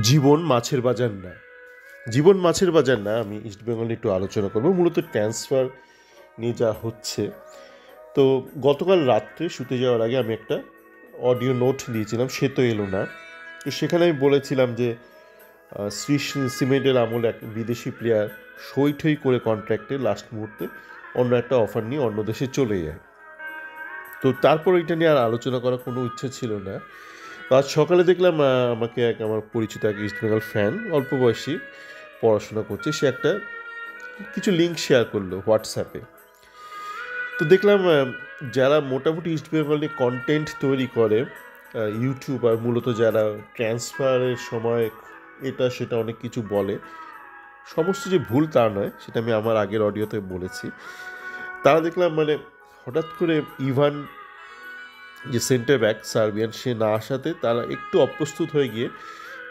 জীবন মাছের বাজার না। জীবন মাছের বাজার না, আমি ইস্টবেঙ্গল নিয়ে একটু আলোচনা করব। মূলত ট্রান্সফার নিয়ে যা হচ্ছে। তো গতকাল রাত্রে শুতে যাওয়ার আগে আমি একটা অডিও নোট দিয়েছিলাম, সে তো এলো না। তো সেখানে আমি বলেছিলাম যে শ্রী সিমেন্টের আমলে এক বিদেশি প্লেয়ার সই ঠই করে কন্ট্রাক্টে লাস্ট মুহূর্তে অন্য একটা অফার নিয়ে অন্য দেশে চলে যায়। তো তারপর এটা নিয়ে আর আলোচনা করার কোনো ইচ্ছা ছিল না। আজ সকালে দেখলাম আমাকে আমার পরিচিত এক ইস্টবেঙ্গল ফ্যান, অল্প বয়সী, পড়াশোনা করছে, সে একটা কিছু লিঙ্ক শেয়ার করলো হোয়াটসঅ্যাপে। তো দেখলাম যারা মোটামুটি ইস্টবেঙ্গল নিয়ে কন্টেন্ট তৈরি করে, ইউটিউবার মূলত, যারা ট্রান্সফারের সময় এটা সেটা অনেক কিছু বলে, সমস্ত যে ভুল তা নয়, সেটা আমি আমার আগের অডিওতে বলেছি। তারা দেখলাম হঠাৎ করে ইভান, যে সেন্টার ব্যাক সার্বিয়ান, সে না আসাতে তারা একটু অপ্রস্তুত হয়ে গিয়ে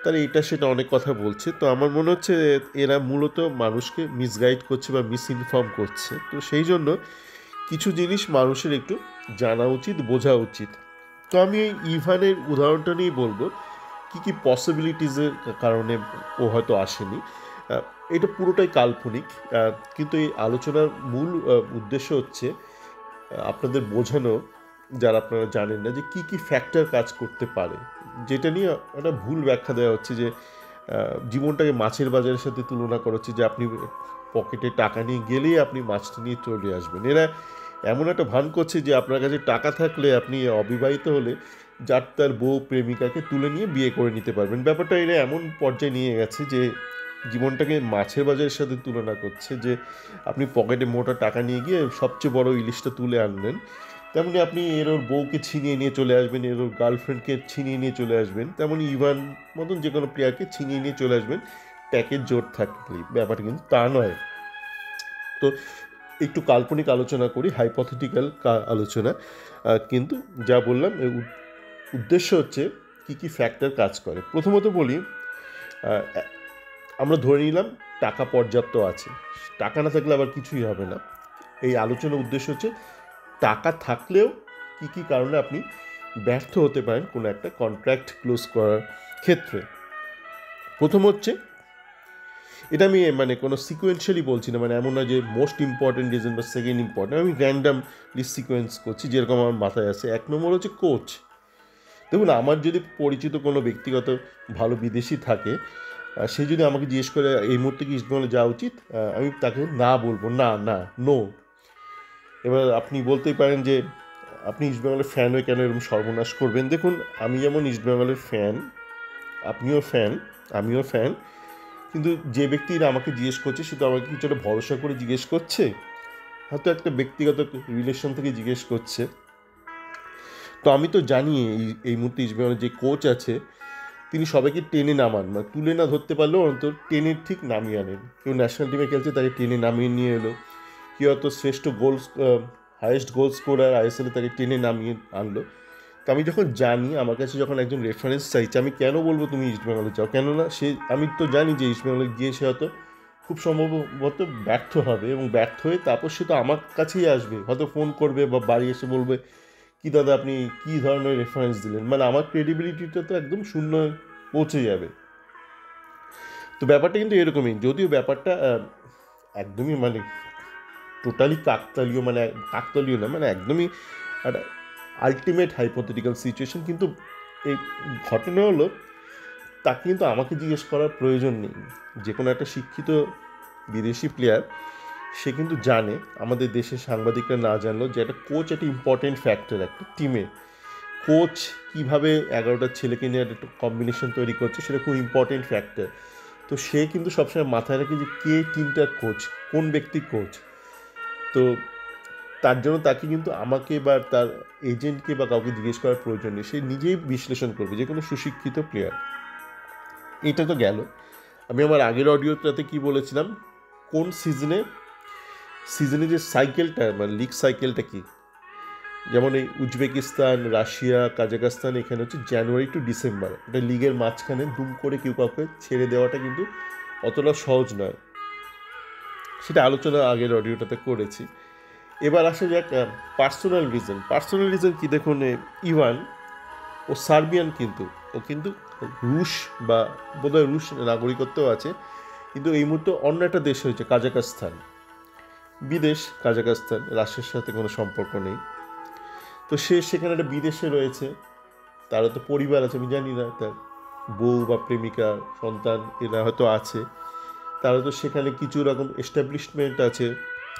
তারা এটা সেটা অনেক কথা বলছে। তো আমার মনে হচ্ছে এরা মূলত মানুষকে মিসগাইড করছে বা মিসইনফর্ম করছে। তো সেই জন্য কিছু জিনিস মানুষের একটু জানা উচিত, বোঝা উচিত। তো আমি এই ইভানের উদাহরণটা নিয়েই বলবো, কী কী পসিবিলিটিসের কারণে ও হয়তো আসেনি। এটা পুরোটাই কাল্পনিক, কিন্তু এই আলোচনার মূল উদ্দেশ্য হচ্ছে আপনাদের বোঝানো, যারা আপনারা জানেন না, যে কী কী ফ্যাক্টর কাজ করতে পারে, যেটা নিয়ে একটা ভুল ব্যাখ্যা দেওয়া হচ্ছে যে জীবনটাকে মাছের বাজারের সাথে তুলনা করা হচ্ছে, যে আপনি পকেটে টাকা নিয়ে গেলেই আপনি মাছটা নিয়ে চলে আসবেন। এরা এমন একটা ভান করছে যে আপনার কাছে টাকা থাকলে আপনি অবিবাহিত হলে যার তার বউ প্রেমিকাকে তুলে নিয়ে বিয়ে করে নিতে পারবেন। ব্যাপারটা এরা এমন পর্যায়ে নিয়ে গেছে যে জীবনটাকে মাছের বাজারের সাথে তুলনা করছে, যে আপনি পকেটে মোটা টাকা নিয়ে গিয়ে সবচেয়ে বড় ইলিশটা তুলে আনলেন, তেমনি আপনি ওর বউকে ছিনিয়ে নিয়ে চলে আসবেন, ওর গার্লফ্রেন্ডকে ছিনিয়ে নিয়ে চলে আসবেন, তেমনি ইভান মতন যে কোনো প্লেয়ারকে ছিনিয়ে নিয়ে চলে আসবেন প্যাকেজ জোর থাকলেই। ব্যাপারটা কিন্তু তা নয়। তো একটু কাল্পনিক আলোচনা করি, হাইপোথেটিক্যাল আলোচনা, কিন্তু যা বললাম উদ্দেশ্য হচ্ছে কী কী ফ্যাক্টর কাজ করে। প্রথমত বলি, আমরা ধরে নিলাম টাকা পর্যাপ্ত আছে, টাকা না থাকলে আবার কিছুই হবে না। এই আলোচনার উদ্দেশ্য হচ্ছে টাকা থাকলেও কী কী কারণে আপনি ব্যর্থ হতে পারেন কোনো একটা কন্ট্রাক্ট ক্লোজ করার ক্ষেত্রে। প্রথম হচ্ছে, এটা আমি কোনো সিকোয়েন্সিয়ালি বলছি না, এমন না যে মোস্ট ইম্পর্টেন্ট রিজন বা সেকেন্ড ইম্পর্টেন্ট, আমি র্যান্ডামলি সিকোয়েন্স করছি যেরকম আমার মাথায় আসে। এক নম্বর হচ্ছে কোচ। দেখুন, আমার যদি পরিচিত কোনো ব্যক্তিগত ভালো বিদেশি থাকে, সে যদি আমাকে জিজ্ঞেস করে এই মুহূর্তে কি ইস্টবেঙ্গলে যাওয়া উচিত, আমি তাকে না বলবো, না না, নো। এবার আপনি বলতেই পারেন যে আপনি ইস্টবেঙ্গলের ফ্যান হয়ে কেন এরকম সর্বনাশ করবেন। দেখুন, আমি যেমন ইস্টবেঙ্গলের ফ্যান, আপনিও ফ্যান, আমিও ফ্যান, কিন্তু যে ব্যক্তিরা আমাকে জিজ্ঞেস করছে সে তো আমাকে কিছুটা ভরসা করে জিজ্ঞেস করছে, হয়তো একটা ব্যক্তিগত রিলেশন থেকে জিজ্ঞেস করছে। তো আমি তো জানি এই মুহূর্তে ইস্টবেঙ্গলের যে কোচ আছে, তিনি সবাইকে টেনে নামান, তুলে না ধরতে পারলেও অন্তত টেনে ঠিক নামিয়ে আনেন। কেউ ন্যাশনাল টিমে খেলছে, তাকে টেনে নামিয়ে নিয়ে এলো। কেউ হয়তো শ্রেষ্ঠ হায়েস্ট গোল স্কোরার আইএসএলে, তাকে টেনে নামিয়ে আনলো। তো আমি যখন জানি, আমার কাছে যখন একজন রেফারেন্স চাইছে, আমি কেন বলবো তুমি ইস্টবেঙ্গলে যাও? কেননা আমি তো জানি যে ইস্টবেঙ্গলে গিয়ে সে হয়তো খুব সম্ভবত ব্যর্থ হবে, এবং ব্যর্থ হয়ে তারপর সে তো আমার কাছেই আসবে, হয়তো ফোন করবে বা বাড়ি এসে বলবে, কি দাদা আপনি কী ধরনের রেফারেন্স দিলেন, আমার ক্রেডিবিলিটিটা তো একদম শূন্য পৌঁছে যাবে। তো ব্যাপারটা কিন্তু এরকমই, যদিও ব্যাপারটা একদমই টোটালি কাকতালীয়, কাকতালীয় না, একদমই একটা আলটিমেট হাইপোথেটিক্যাল সিচুয়েশন। কিন্তু এই ঘটনা হলো, তাকে কিন্তু আমাকে জিজ্ঞেস করার প্রয়োজন নেই। যে কোনো একটা শিক্ষিত বিদেশি প্লেয়ার, সে কিন্তু জানে, আমাদের দেশের সাংবাদিকরা না জানলেও, যে একটা কোচ একটা ইম্পর্টেন্ট ফ্যাক্টর একটা টিমে। কোচ কীভাবে 11টা ছেলেকে নিয়ে একটা কম্বিনেশন তৈরি করছে, সেটা খুব ইম্পর্টেন্ট ফ্যাক্টর। তো সে কিন্তু সবসময় মাথায় রাখে যে কে টিমটার কোচ, কোন ব্যক্তি কোচ। তো তার জন্য তাকে কিন্তু আমাকে বা তার এজেন্টকে বা কাউকে জিজ্ঞেস করার প্রয়োজন নেই, সে নিজেই বিশ্লেষণ করবে, যে কোনো সুশিক্ষিত প্লেয়ার। এটা তো গেল। আমি আমার আগের অডিওটাতে কি বলেছিলাম, কোন সিজনে যে সাইকেলটা, লিগ সাইকেলটা কি, যেমন এই উজবেকিস্তান, রাশিয়া, কাজাকস্তান, এখানে হচ্ছে জানুয়ারি টু ডিসেম্বর, এটা লিগের মাঝখানে দুম করে কেউ কাউকে ছেড়ে দেওয়াটা কিন্তু অতটা সহজ নয়। সেটা আলোচনা আগের অডিওটাতে করেছি। এবার আসা যাক পার্সোনাল রিজন কি। দেখুন, ইভান ও সার্বিয়ান, কিন্তু ও কিন্তু রুশ বা বোধহয় রুশ নাগরিকত্বও আছে, কিন্তু এই মুহূর্তে অন্য একটা দেশ হয়েছে কাজাকস্তান, বিদেশ কাজাকস্তান, রাশিয়ার সাথে কোনো সম্পর্ক নেই। তো সে সেখানে একটা বিদেশে রয়েছে, তারও তো পরিবার আছে, আমি জানি না তার বউ বা প্রেমিকা সন্তান এরা হয়তো আছে, তারা তো সেখানে কিছু রকম এস্টাবলিশমেন্ট আছে,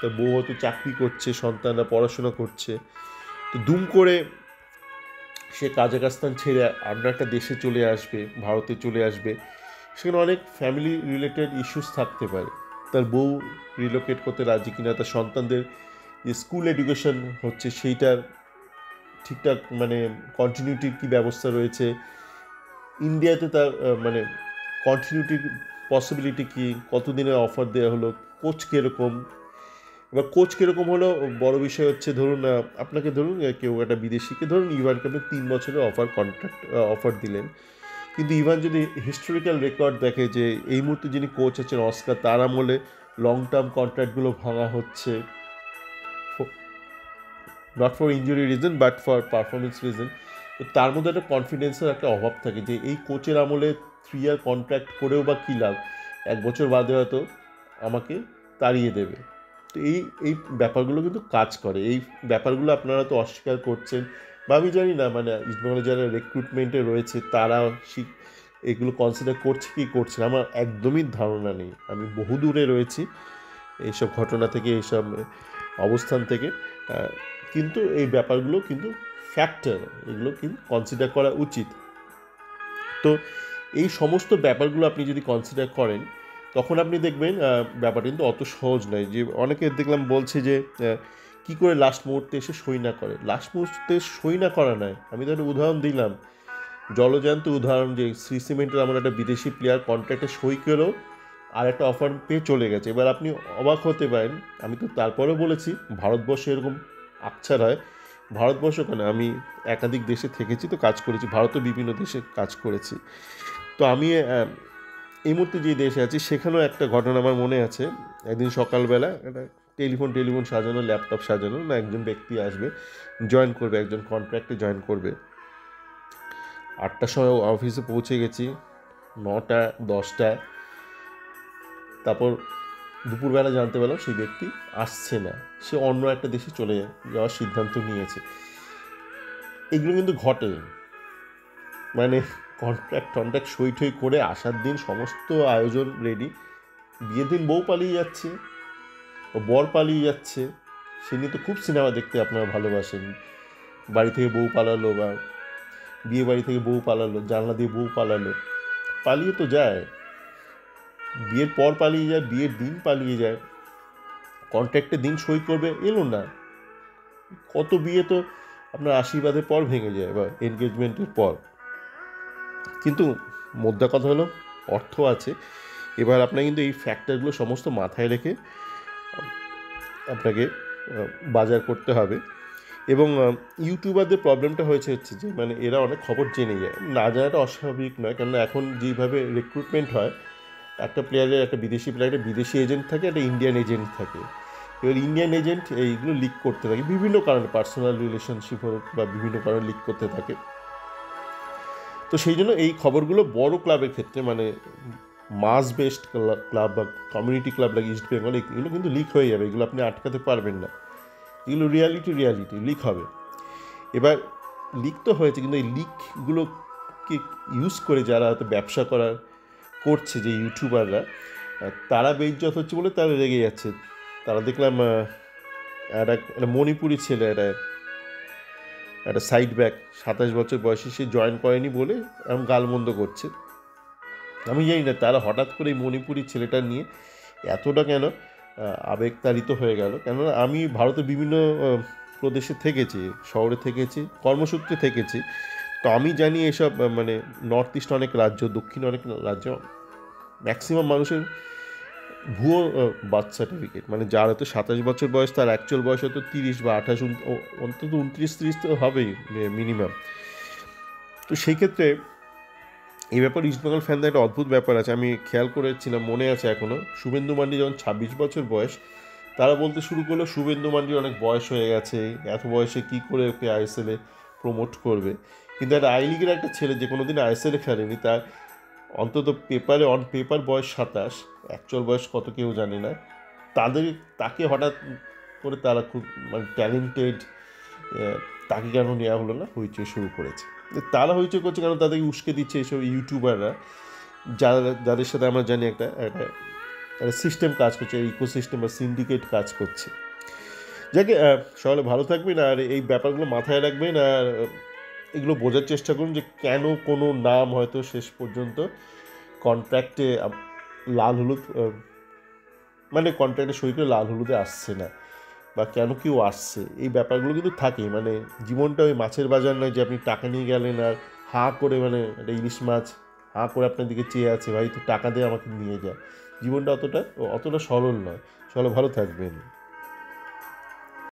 তার বউ হয়তো চাকরি করছে, সন্তানরা পড়াশোনা করছে। তো দুম করে সে কাজাকস্তান ছেড়ে অন্য একটা দেশে চলে আসবে, ভারতে চলে আসবে, সেখানে অনেক ফ্যামিলি রিলেটেড ইস্যুস থাকতে পারে। তার বউ রিলোকেট করতে রাজি কিনা, তার সন্তানদের যে স্কুল এডুকেশন হচ্ছে সেইটার ঠিকঠাক মানে কন্টিনিউটির কী ব্যবস্থা রয়েছে, ইন্ডিয়াতে তার মানে কন্টিনিউটির পসিবিলিটি কী, কতদিনের অফার দেওয়া হলো, কোচ কীরকম। এবার কোচ কীরকম হলো বড় বিষয় হচ্ছে, ধরুন আপনাকে ধরুন কেউ একটা বিদেশিকে ধরুন ইভানকে আপনি 3 বছরের অফার দিলেন, কিন্তু ইভান যদি হিস্টোরিক্যাল রেকর্ড দেখে যে এই মুহূর্তে যিনি কোচ আছেন অস্কার, তার আমলে লং টার্ম কন্ট্রাক্টগুলো ভাঙা হচ্ছে, not for injury reason but for performance reason. তো তার মধ্যে একটা কনফিডেন্সের একটা অভাব থাকে যে এই কোচের আমলে 3 ইয়ার কন্ট্রাক্ট করেও বা কী লাভ, 1 বছর বাদে হয়তো আমাকে তাড়িয়ে দেবে। তো এই ব্যাপারগুলো কিন্তু কাজ করে, এই ব্যাপারগুলো আপনারা তো অস্বীকার করছেন, বা আমি জানি না মানে ইস্টবেঙ্গলে যারা রিক্রুটমেন্টে রয়েছে তারা এগুলো কনসিডার করছে কি করছে না, আমার একদমই ধারণা নেই। আমি বহু দূরে রয়েছি এইসব ঘটনা থেকে, এইসব অবস্থান থেকে, কিন্তু এই ব্যাপারগুলো কিন্তু ফ্যাক্টর, এগুলো কিন্তু কনসিডার করা উচিত। তো এই সমস্ত ব্যাপারগুলো আপনি যদি কনসিডার করেন তখন আপনি দেখবেন ব্যাপারটা কিন্তু অত সহজ নয়। যে অনেকে দেখলাম বলছে যে কী করে লাস্ট মুহূর্তে এসে সই না করে, লাস্ট মুহূর্তে সই না করা নয়, আমি তো একটা উদাহরণ দিলাম, জলজান্ত উদাহরণ, যে শ্রী সিমেন্টের আমার একটা বিদেশি প্লেয়ার কন্ট্রাক্টে সই করেও আর একটা অফার পেয়ে চলে গেছে। এবার আপনি অবাক হতে পারেন, আমি তো তারপরেও বলেছি ভারতবর্ষে এরকম আকছার হয়, ভারতবর্ষ কেন, আমি একাধিক দেশে থেকেছি, তো কাজ করেছি, ভারতেও বিভিন্ন দেশে কাজ করেছি। তো আমি এই মুহূর্তে যে দেশে আছি সেখানেও একটা ঘটনা আমার মনে আছে। একদিন সকালবেলা একটা টেলিফোন সাজানো, ল্যাপটপ সাজানো, না একজন ব্যক্তি আসবে, জয়েন করবে, একজন কন্ট্রাক্টে জয়েন করবে। 8টার সময় অফিসে পৌঁছে গেছি, 9টা 10টায়, তারপর দুপুরবেলা জানতে পারলাম সেই ব্যক্তি আসছে না, সে অন্য একটা দেশে চলে যাওয়ার সিদ্ধান্ত নিয়েছে। এগুলো কিন্তু ঘটে, মানে কন্ট্রাক্ট সই করে আসার দিন সমস্ত আয়োজন রেডি, বিয়ের দিন বউ পালিয়ে যাচ্ছে, বর পালিয়ে যাচ্ছে। সে নিয়ে তো খুব সিনেমা দেখতে আপনারা ভালোবাসেন, বাড়ি থেকে বউ পালালো, বা বিয়ে বাড়ি থেকে বউ পালালো, জানলা দিয়ে বউ পালালো, পালিয়ে তো যায়, বিয়ের পর পালিয়ে যায়, বিয়ের দিন পালিয়ে যায়, কন্ট্রাক্টের দিন সই করবে এলো না। কত বিয়ে তো আপনার আশীর্বাদের পর ভেঙে যায় বা এনগেজমেন্টের পর। কিন্তু মোদ্দা কথা হলো অর্থ আছে। এবার আপনার কিন্তু এই ফ্যাক্টরগুলো সমস্ত মাথায় রেখে আপনাকে বাজার করতে হবে। এবং ইউটিউবারদের প্রবলেমটা হচ্ছে যে মানে এরা অনেক খবর জেনে যায়, না জানাটা অস্বাভাবিক নয়, কেননা এখন যেভাবে রিক্রুটমেন্ট হয়, একটা প্লেয়ারের, একটা বিদেশি প্লেয়ারের বিদেশি এজেন্ট থাকে, একটা ইন্ডিয়ান এজেন্ট থাকে। এবার ইন্ডিয়ান এজেন্ট এইগুলো লিক করতে থাকে বিভিন্ন কারণে, পার্সোনাল রিলেশনশিপ হোক বা বিভিন্ন কারণে লিক করতে থাকে। তো সেই জন্য এই খবরগুলো বড় ক্লাবের ক্ষেত্রে, মানে মাস বেসড ক্লাব বা কমিউনিটি ক্লাব লাগে ইস্ট বেঙ্গল, এগুলো কিন্তু লিক হয়ে যাবে, এগুলো আপনি আটকাতে পারবেন না, এগুলো রিয়ালিটি লিক হবে। এবার লিক তো হয়েছে, কিন্তু এই লিকগুলোকে ইউজ করে যারা হয়তো ব্যবসা করছে, যে ইউটিউবাররা, তারা বেইজ্জত হচ্ছে বলে তারা রেগে যাচ্ছে। তারা দেখলাম একটা মণিপুরি ছেলে, একটা সাইড ব্যাক, 27 বছর বয়সে, সে জয়েন করেনি বলে এরকম গালমন্দ করছে। আমি জানি না তারা হঠাৎ করে এই মণিপুরি ছেলেটা নিয়ে এতটা কেন আবেগতাড়িত হয়ে গেল। কেননা আমি ভারতের বিভিন্ন প্রদেশে থেকেছি, শহরে থেকেছি, কর্মসূত্রে থেকেছি, তো আমি জানি এসব মানে নর্থ ইস্ট অনেক রাজ্য, দক্ষিণ অনেক রাজ্য, ম্যাক্সিমাম মানুষের ভুয়ো বার্থ সার্টিফিকেট, মানে যার হয়তো 27 বছর বয়স, তার অ্যাকচুয়াল বয়স হয়তো 30 বা 28, অন্তত 29-30 তো হবেই মিনিমাম। তো সেই ক্ষেত্রে এই ব্যাপার ইস্টবেঙ্গল ফ্যানদের একটা অদ্ভুত ব্যাপার আছে, আমি খেয়াল করেছিলাম, মনে আছে এখনও, শুভেন্দু মান্ডি যখন 26 বছর বয়স, তারা বলতে শুরু করলো শুভেন্দু মান্ডির অনেক বয়স হয়ে গেছে, এত বয়সে কী করে ওকে আইএসএলে প্রমোট করবে। কিন্তু একটা আই লিগের একটা ছেলে যে কোনো দিন আইএসএলে খেলেনি, তার অন্তত অন পেপার বয়স 27, অ্যাকচুয়াল বয়স কত কেউ জানে না, তাকে হঠাৎ করে তারা খুব মানে ট্যালেন্টেড, তাকে কেন নেওয়া হলো না, হইচই শুরু করেছে। তারা হইচই করছে কারণ তাদেরকে উস্কে দিচ্ছে এইসব ইউটিউবাররা, যাদের সাথে আমরা জানি একটা একটা একটা সিস্টেম কাজ করছে, ইকোসিস্টেম বা সিন্ডিকেট কাজ করছে। যাকে সকালে ভালো থাকবেন, আর এই ব্যাপারগুলো মাথায় রাখবেন, আর এগুলো বোঝার চেষ্টা করুন যে কেন কোনো নাম হয়তো শেষ পর্যন্ত কন্ট্রাক্টে লাল হলুদ মানে কন্ট্রাক্টে সই করে লাল হলুদে আসছে না, বা কেন কেউ আসছে, এই ব্যাপারগুলো কিন্তু থাকেই। মানে জীবনটা ওই মাছের বাজার নয় যে আপনি টাকা নিয়ে গেলেন আর হাঁ করে, মানে একটা ইলিশ মাছ হাঁ করে আপনার দিকে চেয়ে আছে, ভাই তো টাকা দিয়ে আমাকে নিয়ে যা। জীবনটা অতটা অতটা সরল নয়। সবাই ভালো থাকবেন।